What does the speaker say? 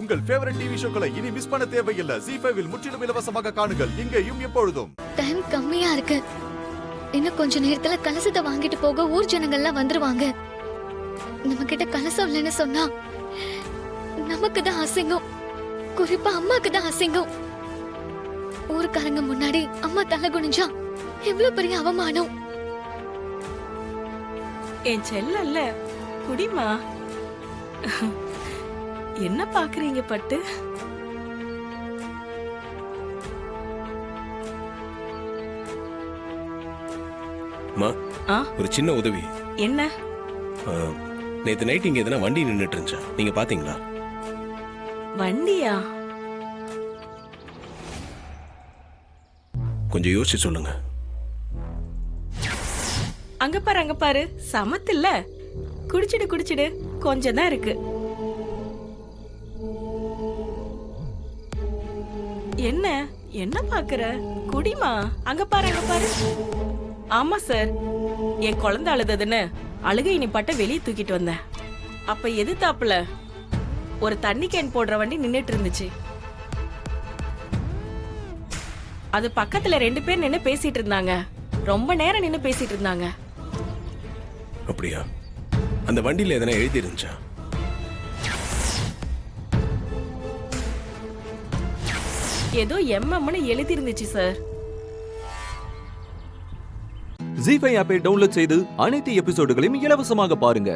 உங்கள் favourite TV ஷோக்களை இனி miss பண்ண தேவையில்லை. ZEE5 இல் முற்றிலும் இலவசமாக காணுங்கள், இங்கேயும் எப்பொழுதும். டைம் கம்மியா இருக்கு. இன்னும் கொஞ்ச நேரத்துல கலசத்தை வாங்கிட்டு போக ஊர் ஜனங்கள்லாம் வந்துருவாங்க. நம்ம கிட்ட கலசம் இல்லைன்னு சொன்னா நமக்கு தான் அசிங்கம், குறிப்பா அம்மாக்கு தான் அசிங்கம். ஊருக்காரங்க முன்னாடி அம்மா தலை குனிஞ்சா எவ்வளவு பெரிய அவமானம். என் செல்லல்ல குடிமா. என்ன பாக்குறீங்க பட்டு? ஒரு சின்ன உதவி. என்ன? நேத்து நைட் இங்க எதனா வண்டி நின்னுட்டு இருந்துச்சா, நீங்க பாத்தீங்களா? வண்டியா? கொஞ்சம் யோசிச்சு சொல்லுங்க. அங்க பாரு சமத்துல. குடிச்சிடு கொஞ்சம் தான் இருக்கு. என்ன பாக்குற? குடிமா. அங்க பாரு. ஆமா சார், என் குழந்தை அழுதுன்னு அழுகை நீ பட்ட வெளியே தூக்கிட்டு வந்தேன். அப்ப எதிர்த்தாப்புல ஒரு தண்ணி கேன் போடுற வண்டி நின்னுட்டு இருந்துச்சு. அது பக்கத்துல 2 பேர் நின்னு பேசிட்டு இருந்தாங்க. ரொம்ப நேரம் நின்னு பேசிட்டு இருந்தாங்க. அப்படியா? அந்த வண்டியில எதனா எழுதி இருந்துச்சா? ஏதோ எம்எம்னு எழுதி இருந்துச்சு சார். ZEE5 ஆப்பை டவுன்லோட் செய்து அனைத்து எபிசோடுகளையும் இலவசமாக பாருங்க.